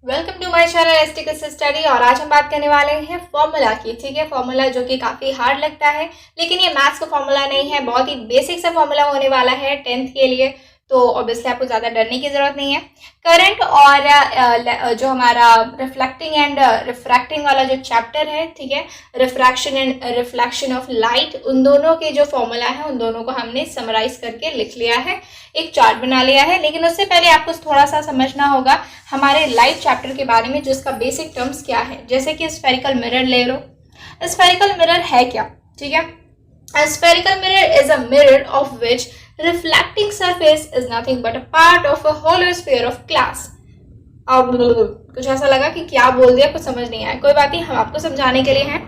Welcome to my channel एस्टिकस study. और आज हम बात करने वाले हैं फॉर्मूला की। ठीक है, फॉर्मूला जो कि काफ़ी हार्ड लगता है, लेकिन ये मैथ्स का फॉर्मूला नहीं है, बहुत ही बेसिक सा फॉर्मूला होने वाला है 10th के लिए। तो ऑब्वियसली आपको ज़्यादा डरने की ज़रूरत नहीं है। करंट और जो हमारा रिफ्लेक्टिंग एंड रिफ्रैक्टिंग वाला जो चैप्टर है, ठीक है, refraction and reflection of light, उन दोनों के जो फॉर्मूला है उन दोनों को हमने समराइज करके लिख लिया है, एक चार्ट बना लिया है। लेकिन उससे पहले आपको थोड़ा सा समझना होगा हमारे लाइट चैप्टर के बारे में, जिसका बेसिक टर्म्स क्या है। जैसे कि स्फेरिकल मिरर ले लो। स्फेरिकल मिरर है क्या? ठीक है, a spherical mirror is a mirror of which reflecting surface is nothing but a part of a hollow sphere of glass। अब कुछ ऐसा लगा कि क्या बोल दिया, कुछ समझ नहीं आया, कोई बात नहीं, हम आपको समझाने के लिए हैं।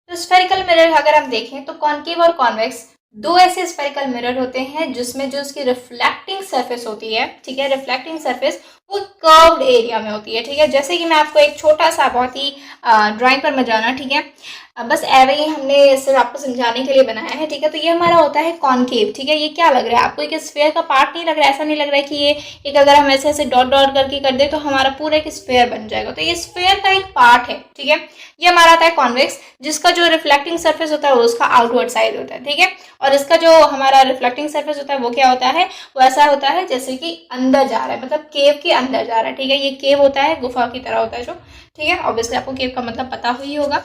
तो स्फेरिकल मिरर अगर हम देखें तो कॉनकेव और कॉन्वेक्स दो ऐसे स्फेरिकल मिरर होते हैं जिसमें जो उसकी रिफ्लेक्टिंग सरफेस होती है, ठीक है, रिफ्लेक्टिंग सरफेस वो कर्व्ड एरिया में होती है। ठीक है, जैसे कि मैं आपको एक छोटा सा बहुत ही ड्राइंग पर मत जाना, ठीक है, बस ऐसे ही हमने सिर्फ आपको समझाने के लिए बनाया है। ठीक है, तो ये हमारा होता है कॉनकेव। ठीक है, ये क्या लग रहा है आपको? एक स्फेयर का पार्ट नहीं लग रहा है? ऐसा नहीं लग रहा है कि ये एक अगर हम ऐसे ऐसे डॉट डॉट करके कर दे तो हमारा पूरा एक स्फेयर बन जाएगा। तो ये स्फेयर का एक पार्ट है। ठीक है, ये हमारा आता है कॉन्वेक्स, जिसका जो रिफ्लेक्टिंग सरफेस होता है वो उसका आउटवर्ड साइड होता है। ठीक है, और इसका जो हमारा रिफ्लेक्टिंग सरफेस होता है वो क्या होता है? वो ऐसा होता है जैसे कि अंदर जा रहा है, मतलब केव के अंदर जा रहा है। ठीक है, ये केव होता है, गुफा की तरह होता है जो। ठीक है, ऑब्वियसली आपको केव का मतलब पता ही होगा।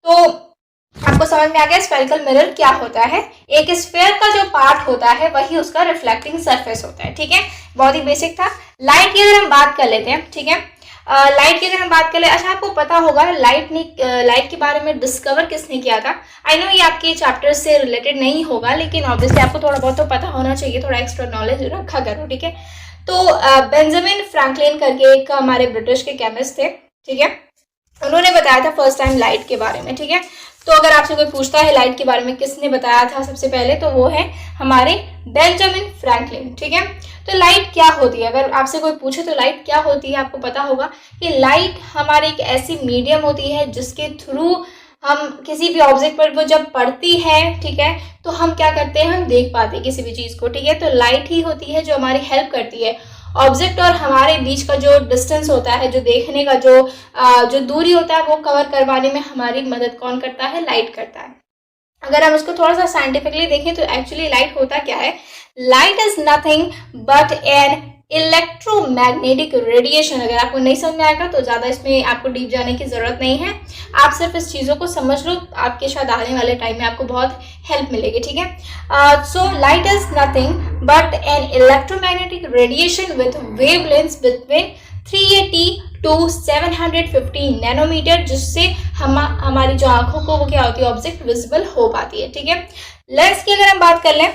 तो आपको समझ में आ गया स्फेरिकल मिरर क्या होता है। एक स्फेयर का जो पार्ट होता है वही उसका रिफ्लेक्टिंग सरफेस होता है। ठीक है, बहुत ही बेसिक था। लाइट की अगर हम बात कर लेते हैं, ठीक है, लाइट की अगर हम बात कर ले, अच्छा आपको पता होगा लाइट के बारे में डिस्कवर किसने किया था? आई नो ये आपके चैप्टर से रिलेटेड नहीं होगा, लेकिन ऑब्वियसली आपको थोड़ा बहुत तो पता होना चाहिए, थोड़ा एक्स्ट्रा नॉलेज रखा करो। ठीक है, तो बेंजामिन फ्रैंकलिन करके एक हमारे ब्रिटिश के केमिस्ट थे। ठीक है, उन्होंने बताया था फर्स्ट टाइम लाइट के बारे में। ठीक है, तो अगर आपसे कोई पूछता है लाइट के बारे में किसने बताया था सबसे पहले, तो वो है हमारे बेंजामिन फ्रैंकलिन। ठीक है, तो लाइट क्या होती है? अगर आपसे कोई पूछे तो लाइट क्या होती है, आपको पता होगा कि लाइट हमारी एक ऐसी मीडियम होती है जिसके थ्रू हम किसी भी ऑब्जेक्ट पर वो जब पड़ती है, ठीक है, तो हम क्या करते हैं, हम देख पाते हैं किसी भी चीज़ को। ठीक है, तो लाइट ही होती है जो हमारी हेल्प करती है ऑब्जेक्ट और हमारे बीच का जो डिस्टेंस होता है, जो देखने का जो दूरी होता है वो कवर करवाने में हमारी मदद कौन करता है? लाइट करता है। अगर हम उसको थोड़ा सा साइंटिफिकली देखें तो एक्चुअली लाइट होता क्या है? Light is nothing but an electromagnetic radiation. अगर आपको नहीं समझ में आएगा तो ज़्यादा इसमें आपको डीप जाने की ज़रूरत नहीं है, आप सिर्फ इस चीज़ों को समझ लो, आपके शायद आने वाले टाइम में आपको बहुत हेल्प मिलेगी। ठीक है, so light is nothing but an electromagnetic radiation with wavelengths between 380 to 750 nanometer, जिससे हमारी जो आंखों को वो क्या होती है? ऑब्जेक्ट विजिबल हो पाती है। ठीक है, लेंस की अगर हम बात कर लें,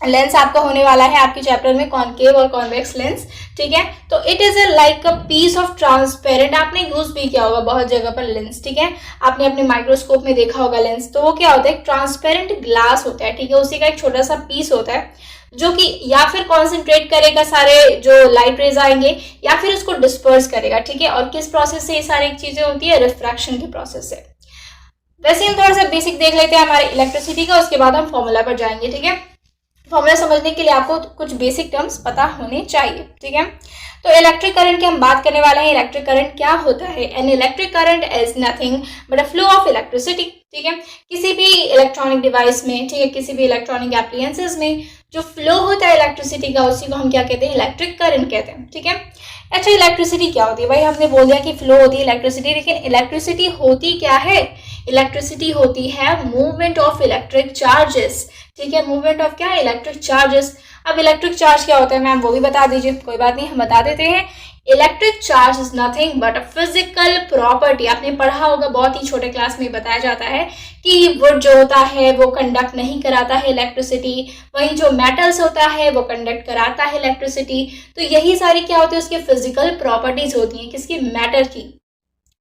लेंस आपका होने वाला है आपके चैप्टर में कॉनकेव और कॉन्वेक्स लेंस। ठीक है, तो it is like a piece of transparent, आपने यूज भी किया होगा बहुत जगह पर लेंस। ठीक है, आपने अपने माइक्रोस्कोप में देखा होगा लेंस, तो वो क्या होता है? ट्रांसपेरेंट ग्लास होता है। ठीक है, उसी का एक छोटा सा पीस होता है जो कि या फिर कॉन्सेंट्रेट करेगा सारे जो लाइट रेज आएंगे, या फिर उसको डिस्पर्स करेगा। ठीक है, और किस प्रोसेस से ये सारी चीजें होती है? रिफ्रैक्शन के प्रोसेस से। वैसे हम थोड़ा सा बेसिक देख लेते हैं हमारे इलेक्ट्रिसिटी का, उसके बाद हम फॉर्मूला पर जाएंगे। ठीक है, फॉर्मूला समझने के लिए आपको कुछ बेसिक टर्म्स पता होने चाहिए। ठीक है, तो इलेक्ट्रिक करंट की हम बात करने वाले हैं। इलेक्ट्रिक करंट क्या होता है? An electric current is nothing but a flow of electricity. ठीक है, किसी भी इलेक्ट्रॉनिक डिवाइस में, ठीक है, किसी भी इलेक्ट्रॉनिक एप्लायंसेस में जो फ्लो होता है इलेक्ट्रिसिटी का, उसी को हम क्या कहते हैं? इलेक्ट्रिक करंट कहते हैं। ठीक है, अच्छा इलेक्ट्रिसिटी क्या होती है? भाई हमने बोल दिया कि फ्लो होती है इलेक्ट्रिसिटी, लेकिन इलेक्ट्रिसिटी होती क्या है? इलेक्ट्रिसिटी होती है मूवमेंट ऑफ इलेक्ट्रिक चार्जेस। ठीक है, मूवमेंट ऑफ क्या है? Electric charges. अब इलेक्ट्रिक चार्ज क्या होता है मैम, वो भी बता दीजिए। कोई बात नहीं, हम बता देते हैं। Electric charge is nothing but a physical property. आपने पढ़ा होगा, बहुत ही छोटे क्लास में बताया जाता है कि वुड जो होता है वो कंडक्ट नहीं कराता है इलेक्ट्रिसिटी, वहीं जो मेटल्स होता है वो कंडक्ट कराता है इलेक्ट्रिसिटी। तो यही सारी क्या होती है? उसकी फिजिकल प्रॉपर्टीज होती हैं, किसकी? मैटर की।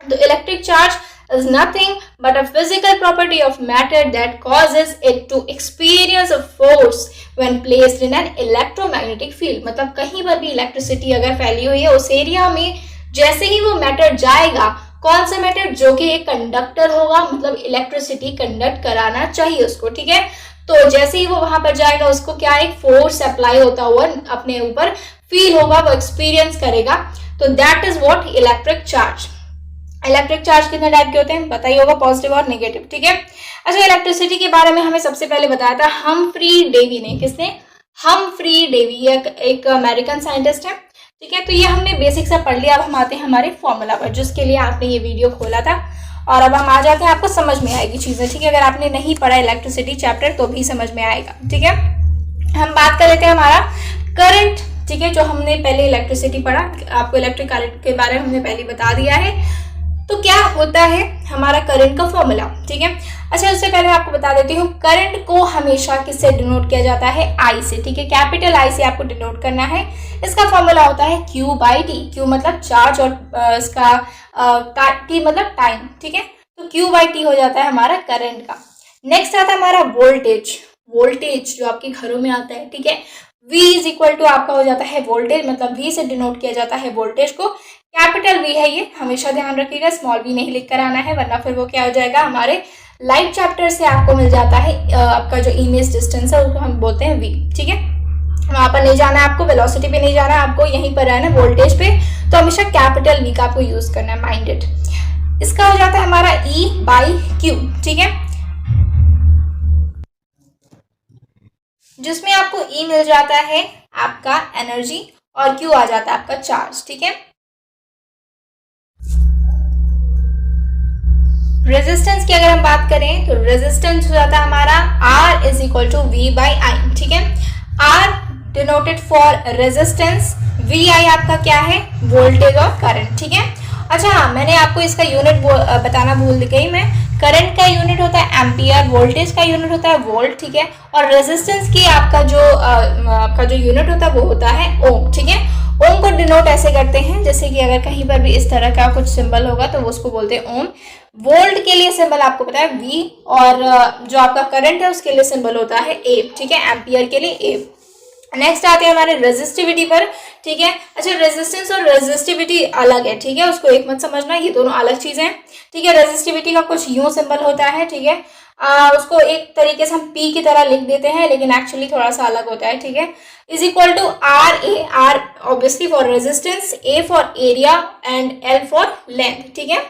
तो electric charge is nothing but a physical property of matter that causes it to experience a force when placed in an electromagnetic field। मतलब कहीं पर भी इलेक्ट्रिसिटी अगर फैली हुई है उस एरिया में, जैसे ही वो मैटर जाएगा, कौन सा मैटर? जो कि एक कंडक्टर होगा, मतलब इलेक्ट्रिसिटी कंडक्ट कराना चाहिए उसको। ठीक है, तो जैसे ही वो वहां पर जाएगा उसको क्या एक फोर्स अप्लाई होता हुआ अपने ऊपर फील होगा, वो एक्सपीरियंस करेगा। तो that is what electric charge. Electric charge कितने टाइप के होते हैं पता ही होगा, पॉजिटिव और नेगेटिव, ठीक है। अच्छा, इलेक्ट्रिसिटी के बारे में हमें सबसे पहले बताया था हम्फ्री डेवी ने। किसने? हम्फ्री डेवी, ये एक अमेरिकन साइंटिस्ट है, ठीक है। तो ये हमने बेसिक सा पढ़ लिया। अब हम आते हैं हमारे फॉर्मूला पर, जिसके लिए आपने ये वीडियो खोला था। और अब हम आ जाते हैं, आपको समझ में आएगी चीजें, ठीक है। अगर आपने नहीं पढ़ा इलेक्ट्रिसिटी चैप्टर तो भी समझ में आएगा, ठीक है। हम बात कर लेते हैं हमारा करंट, ठीक है। जो हमने पहले इलेक्ट्रिसिटी पढ़ा, आपको इलेक्ट्रिक करंट के बारे में हमने पहले बता दिया है। तो क्या होता है हमारा करंट का फॉर्मूला, ठीक है। अच्छा, उससे पहले आपको बता देती हूँ, करंट को हमेशा किससे डिनोट किया जाता है? आई से, ठीक है। कैपिटल आई से आपको डिनोट करना है। इसका फॉर्मूला होता है Q बाई टी। Q मतलब चार्ज और इसका T मतलब टाइम, ठीक है। तो Q बाई टी हो जाता है हमारा करंट का। नेक्स्ट आता है हमारा वोल्टेज। वोल्टेज जो आपके घरों में आता है, ठीक है। V इज इक्वल टू आपका हो जाता है वोल्टेज, मतलब V से डिनोट किया जाता है वोल्टेज को। कैपिटल V है ये, हमेशा ध्यान रखिएगा, स्मॉल v नहीं लिख कर आना है, वरना फिर वो क्या हो जाएगा, हमारे लाइट चैप्टर से आपको मिल जाता है आपका जो इमेज डिस्टेंस है उसको हम बोलते हैं v, ठीक है। वहां पर नहीं जाना है आपको, वेलोसिटी पे नहीं जाना है आपको, यहीं पर रहना है वोल्टेज पे। तो हमेशा कैपिटल V का आपको यूज करना है, माइंडेड। इसका हो जाता है हमारा E बाई Q, ठीक है, जिसमें आपको E मिल जाता है आपका एनर्जी और Q आ जाता है आपका चार्ज, ठीक है। रेजिस्टेंस की अगर हम बात करें तो रेजिस्टेंस हो जाता है हमारा R is equal to V by I, ठीक है। R denoted for resistance, VI आपका क्या है? वोल्टेज और करंट, ठीक है। अच्छा हाँ, मैंने आपको इसका यूनिट बताना भूल गई मैं। करंट का यूनिट होता है एम्पियर, वोल्टेज का यूनिट होता है वोल्ट, ठीक है। और रेजिस्टेंस की आपका जो यूनिट होता है वो होता है ओम, ठीक है। ओम को डिनोट ऐसे करते हैं, जैसे कि अगर कहीं पर भी इस तरह का कुछ सिंबल होगा तो वो उसको बोलते हैं ओम। वोल्ट के लिए सिंबल आपको पता है V, और जो आपका करंट है उसके लिए सिंबल होता है A, ठीक है। एम्पियर के लिए A। नेक्स्ट आते हैं हमारे रेजिस्टिविटी पर, ठीक है। अच्छा, रेजिस्टेंस और रेजिस्टिविटी अलग है, ठीक है, उसको एक मत समझना, ये दोनों अलग चीजें हैं, ठीक है। रेजिस्टिविटी का कुछ यूं सिंबल होता है, ठीक है। उसको एक तरीके से हम P की तरह लिख देते हैं, लेकिन एक्चुअली थोड़ा सा अलग होता है, ठीक है। Is equal to RA, R obviously for resistance, A for area and L for length, ठीक है।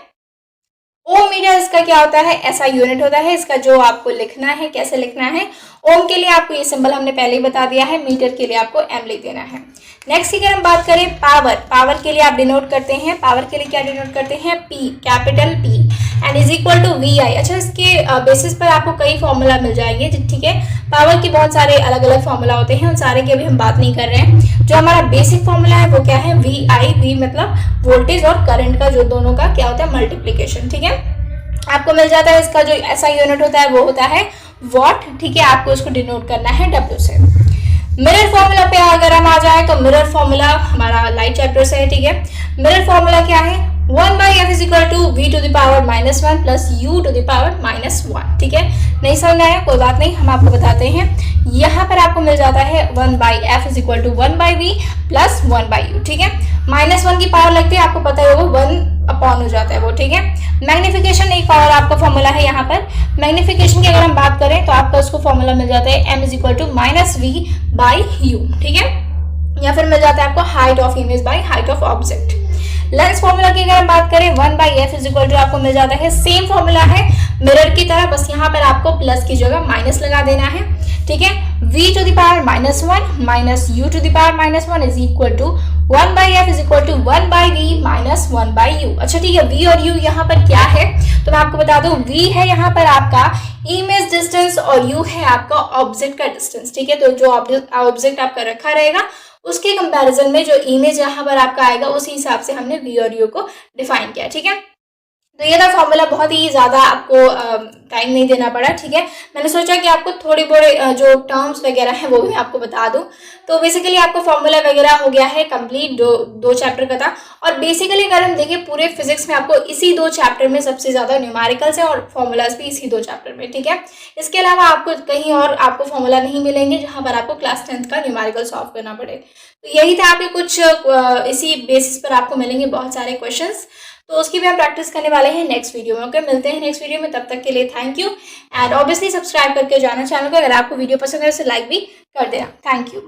ओम मीटर इसका क्या होता है? ऐसा यूनिट होता है। इसका जो आपको लिखना है, कैसे लिखना है, ओम के लिए आपको ये सिंबल हमने पहले ही बता दिया है, मीटर के लिए आपको एम लिख देना है। नेक्स्ट की अगर हम बात करें पावर, पावर के लिए आप डिनोट करते हैं, पावर के लिए क्या डिनोट करते हैं? P, capital P and is equal to VI। अच्छा, इसके बेसिस पर आपको कई फॉर्मूला मिल जाएंगे, ठीक है। पावर के बहुत सारे अलग अलग फॉर्मूला होते हैं, उन सारे की अभी हम बात नहीं कर रहे हैं। जो हमारा बेसिक फॉर्मूला है वो क्या है? VI, V मतलब वोल्टेज और करंट का जो दोनों का क्या होता है? मल्टीप्लीकेशन, ठीक है। आपको मिल जाता है, इसका जो ऐसा यूनिट होता है वो होता है वॉट, ठीक है। आपको इसको डिनोट करना है W से। मिरर फॉर्मूला पे अगर हम आ जाए तो मिरर फॉर्मूला हमारा लाइट चैप्टर से है, ठीक है। मिरर फॉर्मूला क्या है? 1 by F is equal to V to the power -1 plus U to the power -1, ठीक है। नहीं समझ आया कोई बात नहीं, हम आपको बताते हैं। यहाँ पर आपको मिल जाता है 1 by F is equal to 1 by V plus 1 by U, ठीक है। -1 की पावर लगती है, आपको पता है वो 1 अपॉन हो जाता है वो, ठीक है। मैग्निफिकेशन एक और आपका फॉर्मूला है यहाँ पर। मैग्निफिकेशन की अगर हम बात करें तो आपका उसको फॉर्मूला मिल जाता है M is equal to -V by U, ठीक है। या फिर मिल जाता है आपको height of image by height of object. Lens formula की अगर हम बात करें 1 by F is equal to आपको मिल जाता है, सेम फॉर्मूला है मिरर की तरह, बस यहाँ पर आपको प्लस की जगह माइनस लगा देना है, ठीक है। V to the power -1 minus U to the power -1 is equal to 1 by F is equal to 1 by V minus 1 by U। अच्छा ठीक है, V और U यहाँ पर क्या है तो मैं आपको बता दूं, V है यहाँ पर आपका इमेज डिस्टेंस और U है आपका ऑब्जेक्ट का डिस्टेंस, ठीक है। तो जो ऑब्जेक्ट आपका रखा रहेगा उसके कंपैरिजन में जो इमेज यहाँ पर आपका आएगा उसी हिसाब से हमने V और U को डिफाइन किया, ठीक है। तो ये था फॉर्मूला, बहुत ही ज्यादा आपको टाइम नहीं देना पड़ा, ठीक है। मैंने सोचा कि आपको थोड़ी बड़े जो टर्म्स वगैरह हैं वो भी आपको बता दूं। तो बेसिकली आपको फॉर्मूला वगैरह हो गया है कंप्लीट, दो चैप्टर का था। और बेसिकली अगर हम देखें पूरे फिजिक्स में आपको इसी 2 चैप्टर में सबसे ज्यादा न्यूमेरिकल्स है और फॉर्मूलाज भी इसी 2 चैप्टर में, ठीक है। इसके अलावा आपको कहीं और आपको फॉर्मूला नहीं मिलेंगे जहां पर आपको क्लास 10th का न्यूमेरिकल सॉल्व करना पड़े। तो यही था आपके कुछ, इसी बेसिस पर आपको मिलेंगे बहुत सारे क्वेश्चन, तो उसकी भी हम प्रैक्टिस करने वाले हैं नेक्स्ट वीडियो में। ओके, मिलते हैं नेक्स्ट वीडियो में, तब तक के लिए thank you and obviously subscribe करके जाना चैनल को। अगर आपको वीडियो पसंद है तो लाइक भी कर देना। Thank you.